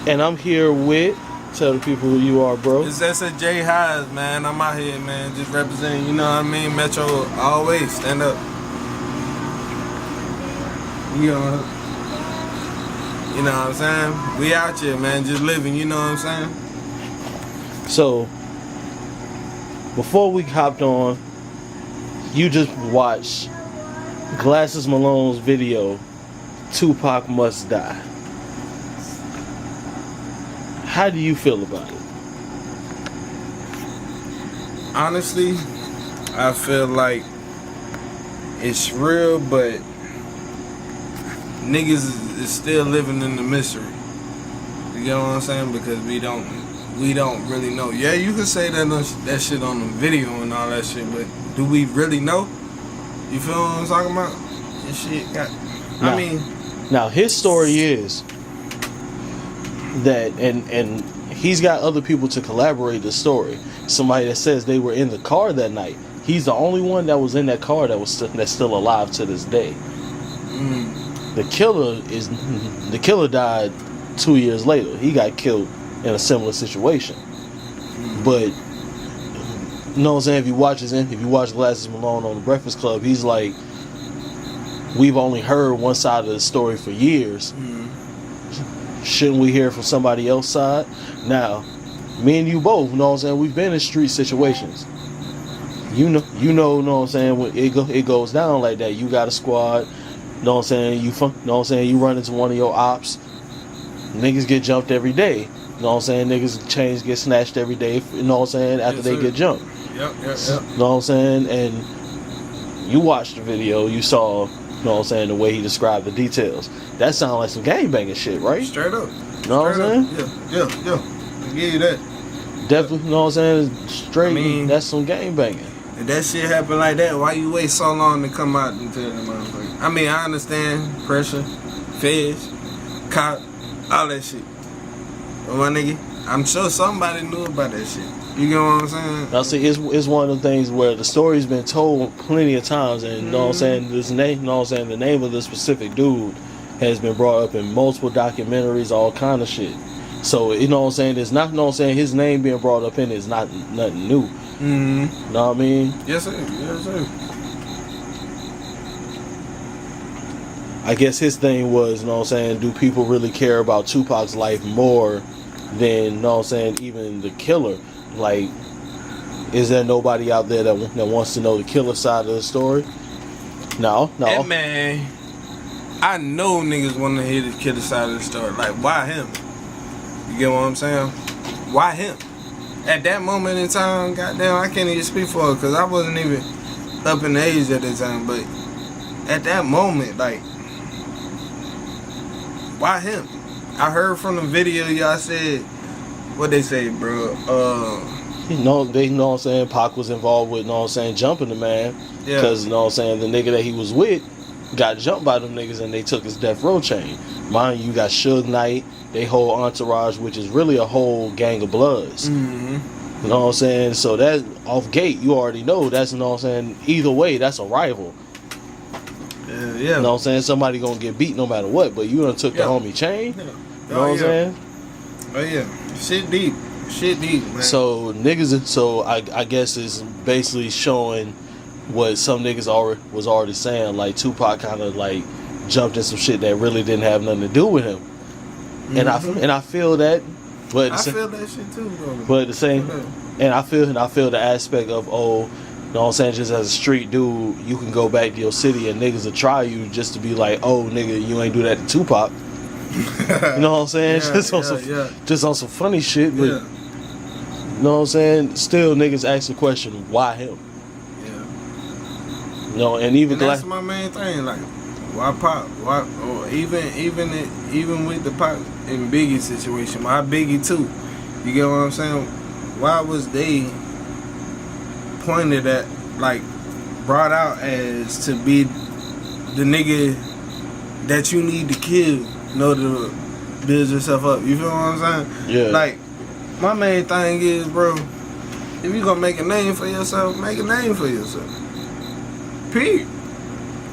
And I'm here with, tell the people who you are, bro. It's SJ Highs, man. I'm out here, man, just representing, you know what I mean? Metro, always stand up. You know what I'm saying? We out here, man, just living, you know what I'm saying? So, before we hopped on, you just watched Glasses Malone's video, Tupac Must Die. How do you feel about it? Honestly, I feel like it's real, but niggas is still living in the mystery. You get what I'm saying? Because we don't really know. Yeah, you can say that shit on the video and all that shit, but do we really know? You feel what I'm talking about? This shit got. Now his story is that, and he's got other people to collaborate the story. Somebody that says they were in the car that night. He's the only one that was in that car that's still alive to this day. The killer died 2 years later. He got killed in a similar situation. But you know what I'm saying? If you watch Glasses Malone on the Breakfast Club, he's like, we've only heard one side of the story for years. Shouldn't we hear from somebody else's side? Now, me and you both, you know what I'm saying, we've been in street situations. You know what I'm saying, when it goes down like that, you got a squad, you know what I'm saying, you run into one of your ops, niggas get jumped every day. You know what I'm saying, niggas chains get snatched every day, you know what I'm saying, after they get jumped. Yep. You know what I'm saying? And you watched the video, you saw, you know what I'm saying, the way he described the details. That sounds like some gangbanging shit, right? Straight up. You know what I'm saying? Yeah. I give you that. Definitely, you know what I'm saying? Straight, that's some gangbanging. If that shit happen like that, why you wait so long to come out and tell them motherfuckers? I mean, I understand pressure, feds, cop, all that shit. But my nigga, I'm sure somebody knew about that shit. You get what I'm saying? Now see, it's one of the things where the story's been told plenty of times, and you know what I'm saying, this name, you know what I'm saying, the name of this specific dude has been brought up in multiple documentaries, all kind of shit. So you know what I'm saying, it's not, you know what I'm saying, his name being brought up in is not nothing new. You know what I mean? Yes sir. I guess his thing was, you know what I'm saying, do people really care about Tupac's life more than, you know what I'm saying, even the killer? Like, is there nobody out there that wants to know the killer side of the story? No. Hey man, I know niggas want to hear the killer side of the story. Like, why him? You get what I'm saying? Why him? At that moment in time, goddamn, I can't even speak for it because I wasn't even up in the age at that time. But at that moment, like, why him? I heard from the video y'all said, what they say, bro? They know what I'm saying, Pac was involved with, you know what I'm saying, jumping the man. Yeah. Because, you know what I'm saying, the nigga that he was with got jumped by them niggas and they took his death row chain. Mind you, got Suge Knight, they whole entourage, which is really a whole gang of bloods. You know what I'm saying? So that off gate, you already know that's, you know what I'm saying, either way, that's a rival. Yeah. You know what I'm saying? Somebody gonna get beat no matter what, but you done took the homie chain. You know what I'm saying? Oh yeah. Shit deep, man. So niggas, so I guess it's basically showing what some niggas was already saying, like Tupac kind of like jumped in some shit that really didn't have nothing to do with him. And I feel that, but I feel that shit too, bro. But at the same, and I feel the aspect of, oh, you know what I'm saying, just as a street dude, you can go back to your city and niggas will try you just to be like, oh nigga, you ain't do that to Tupac. You know what I'm saying? Just on some funny shit, but you know what I'm saying? Still niggas ask the question, why him? You know, and that's my main thing, like, why Pop? Why? Or even with the Pop and Biggie situation, why Biggie too? You get what I'm saying? Why was they pointed at, like, brought out as to be the nigga that you need to kill in order to build yourself up? You feel what I'm saying? Yeah. Like, my main thing is, bro, if you gonna make a name for yourself, make a name for yourself. Period.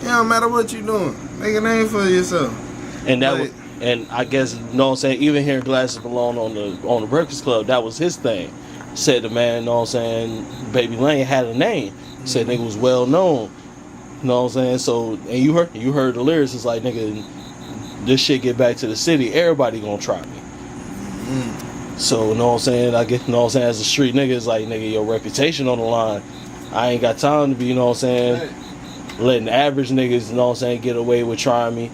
It don't matter what you doing. Make a name for yourself. And And I guess, you know what I'm saying, even hearing Glasses Malone on the Breakfast Club, that was his thing. Said the man, you know what I'm saying, Baby Lane had a name. Said nigga was well known. You know what I'm saying? So, and you heard the lyrics. It's like, nigga, this shit get back to the city, everybody gonna try me. So, you know what I'm saying? I get, you know what I'm saying, as a street nigga, it's like, nigga, your reputation on the line. I ain't got time to be, you know what I'm saying, letting average niggas, you know what I'm saying, get away with trying me.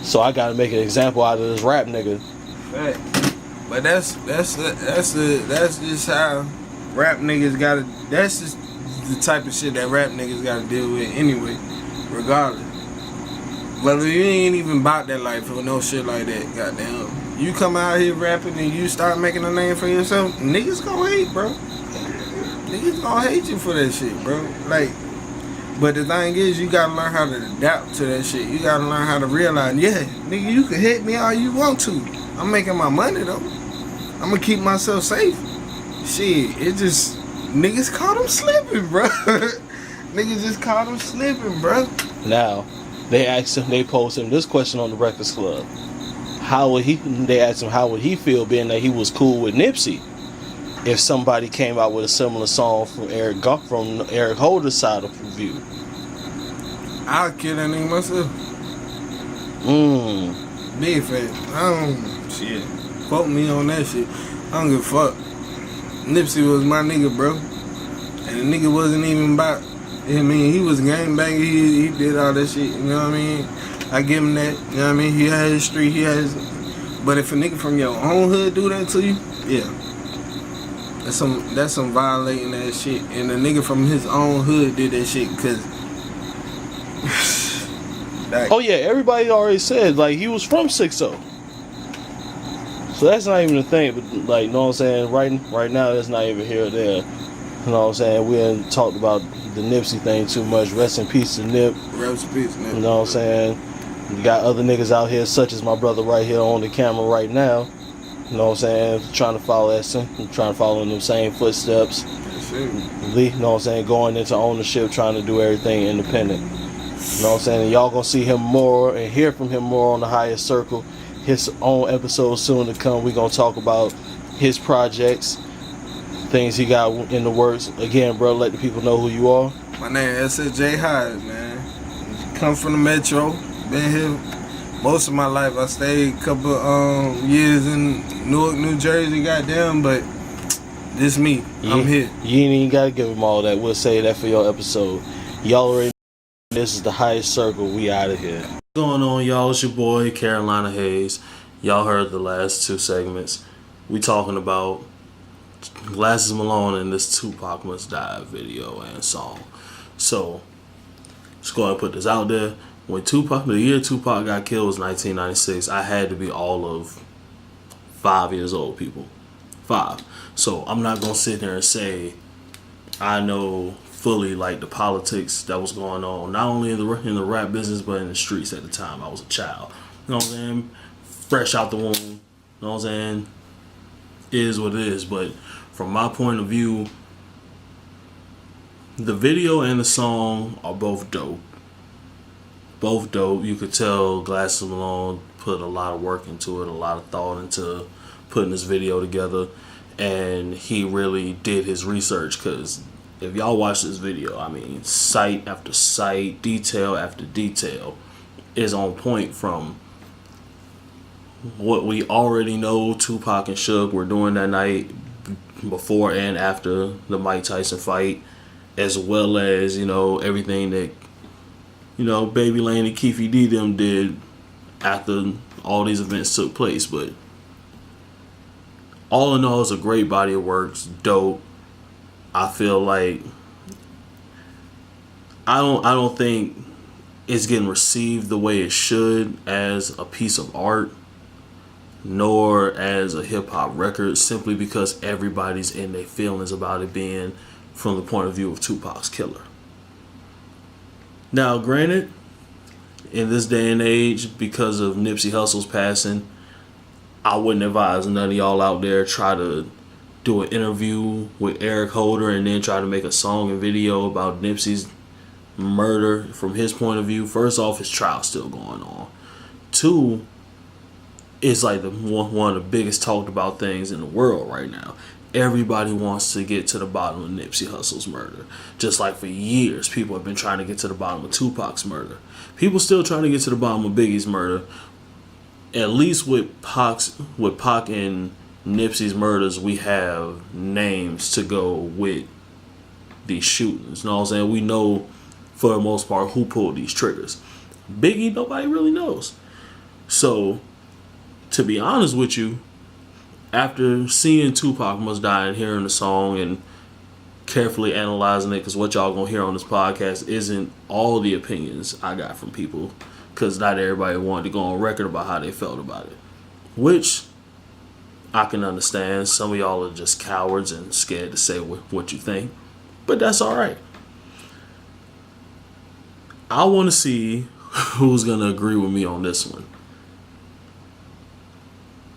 So I gotta make an example out of this rap nigga. Right. But that's just how rap niggas gotta. That's just the type of shit that rap niggas gotta deal with anyway, regardless. But if you ain't even about that life or no shit like that, goddamn. You come out here rapping and you start making a name for yourself, niggas gonna hate, bro. Niggas gonna hate you for that shit, bro. Like, but the thing is, you gotta learn how to adapt to that shit. You gotta learn how to realize, yeah, nigga, you can hit me all you want to. I'm making my money though. I'm gonna keep myself safe. Shit, it just niggas caught him slipping, bro. Niggas just caught him slipping, bro. Now, they posed him this question on the Breakfast Club. They asked him how would he feel being that he was cool with Nipsey if somebody came out with a similar song from Eric Holder's side of the view. I'll kill that nigga myself. Big fan. Shit. Quote me on that shit. I don't give a fuck. Nipsey was my nigga, bro. And the nigga wasn't even about. I mean, he was gangbanging. He did all that shit. You know what I mean? I give him that. You know what I mean? He had his street. He had his. But if a nigga from your own hood do that to you, yeah. That's some violating that shit. And the nigga from his own hood did that shit because. Oh yeah, everybody already said like he was from 6-0. So that's not even a thing. But like, you know what I'm saying? Right now, that's not even here or there. You know what I'm saying? We haven't talked about the Nipsey thing too much. Rest in peace to Nip. Rest in peace, Nip. You know what I'm saying? You got other niggas out here, such as my brother right here on the camera right now. You know what I'm saying? Trying to follow in them same footsteps. You know what I'm saying? Going into ownership, trying to do everything independent. You know what I'm saying? And y'all gonna see him more and hear from him more on the Highest Circle. His own episode soon to come. We gonna talk about his projects, things he got in the works. Again, bro, let the people know who you are. My name is SJ Hyde, man. Come from the Metro. Been here most of my life. I stayed a couple years in Newark, New Jersey, goddamn, but this me. I'm here. You ain't even gotta give him all that. We'll say that for your episode. Y'all already know this is the Highest Circle. We out of here. What's going on, y'all? It's your boy Carolina Hayes. Y'all heard the last two segments. We talking about Glasses Malone and this Tupac Must Die video and song. So let's go ahead and put this out there. When the year Tupac got killed was 1996. I had to be all of 5 years old, people. 5. So I'm not gonna sit there and say I know fully like the politics that was going on, not only in the rap business but in the streets at the time. I was a child. You know what I'm saying? Fresh out the womb. You know what I'm saying? It is what it is. But from my point of view, the video and the song are both dope. Both dope. You could tell Glasses Malone put a lot of work into it, a lot of thought into putting this video together, and he really did his research. Because if y'all watch this video, I mean, site after site, detail after detail is on point from what we already know Tupac and Suge were doing that night before and after the Mike Tyson fight, as well as, you know, everything that, you know, Baby Lane and Keefy D them did after all these events took place. But all in all, it's a great body of work. It's dope. I feel like I don't think it's getting received the way it should as a piece of art, nor as a hip hop record, simply because everybody's in their feelings about it being from the point of view of Tupac's killer. Now, granted, in this day and age, because of Nipsey Hussle's passing, I wouldn't advise none of y'all out there try to do an interview with Eric Holder and then try to make a song and video about Nipsey's murder from his point of view. First off, his trial's still going on. 2, it's like one of the biggest talked about things in the world right now. Everybody wants to get to the bottom of Nipsey Hussle's murder. Just like for years, people have been trying to get to the bottom of Tupac's murder. People still trying to get to the bottom of Biggie's murder. At least with Pac and Nipsey's murders, we have names to go with these shootings. You know what I'm saying? We know for the most part who pulled these triggers. Biggie, nobody really knows. So, to be honest with you, after seeing Tupac Must Die and hearing the song and carefully analyzing it, because what y'all gonna hear on this podcast isn't all the opinions I got from people, because not everybody wanted to go on record about how they felt about it, which I can understand. Some of y'all are just cowards and scared to say what you think, but that's all right. I want to see who's gonna agree with me on this one.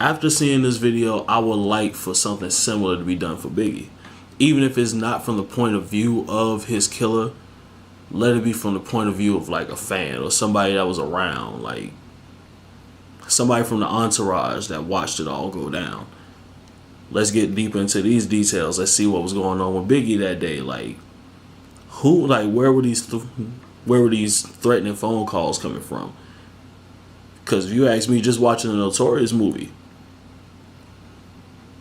After seeing this video, I would like for something similar to be done for Biggie. Even if it's not from the point of view of his killer, let it be from the point of view of like a fan or somebody that was around, like somebody from the entourage that watched it all go down. Let's get deep into these details. Let's see what was going on with Biggie that day. Like, where were these threatening phone calls coming from? Because if you ask me, just watching the Notorious movie,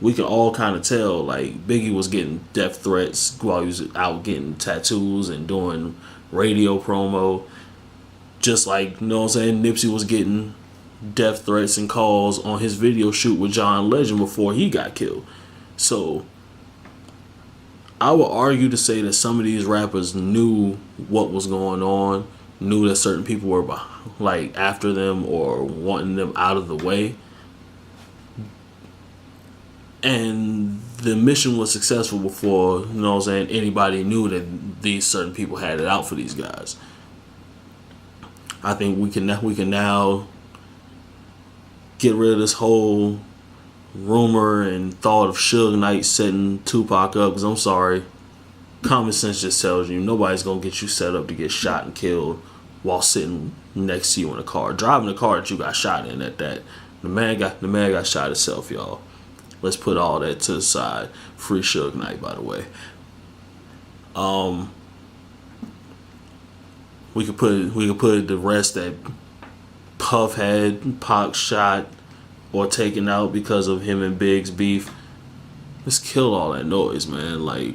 we can all kind of tell, like, Biggie was getting death threats while he was out getting tattoos and doing radio promo. Just like, you know what I'm saying, Nipsey was getting death threats and calls on his video shoot with John Legend before he got killed. So, I would argue to say that some of these rappers knew what was going on, knew that certain people were, like, after them or wanting them out of the way. And the mission was successful before, you know what I'm saying, anybody knew that these certain people had it out for these guys. I think we can now get rid of this whole rumor and thought of Suge Knight setting Tupac up, because I'm sorry, common sense just tells you nobody's gonna get you set up to get shot and killed while sitting next to you in a car, driving the car that you got shot in. At that, the man got shot himself, y'all. Let's put all that to the side. Free Suge Knight, by the way. We could put the rest that Puff had Pac shot or taken out because of him and Big's beef. Let's kill all that noise, man. Like,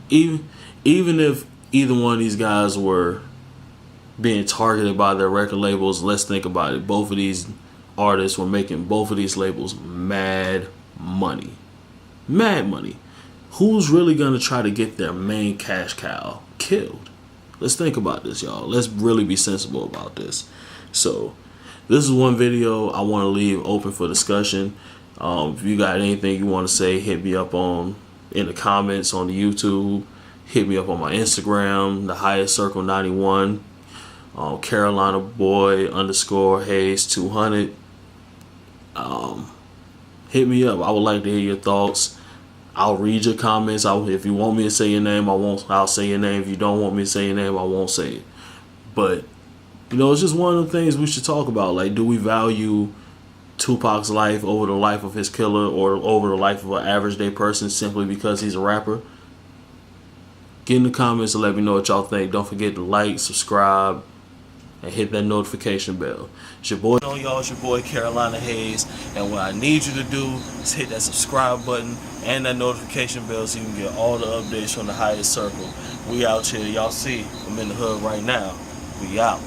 even if either one of these guys were being targeted by their record labels, let's think about it. Both of these artists were making both of these labels mad money. Mad money. Who's really going to try to get their main cash cow killed? Let's think about this, y'all. Let's really be sensible about this. So, this is one video I want to leave open for discussion. If you got anything you want to say, hit me up in the comments on the YouTube. Hit me up on my Instagram, the highest circle 91. Carolina boy _ Hayes 200. Hit me up. I would like to hear your thoughts. I'll read your comments. If you want me to say your name, I'll say your name. If you don't want me to say your name, I won't say it. But, you know, it's just one of the things we should talk about. Like, do we value Tupac's life over the life of his killer or over the life of an average day person simply because he's a rapper? Get in the comments and let me know what y'all think. Don't forget to like, subscribe, and hit that notification bell. It's your boy, it's your boy Carolina Hayes, and what I need you to do is hit that subscribe button and that notification bell so you can get all the updates from the highest circle. We out here, y'all see, I'm in the hood right now. We out.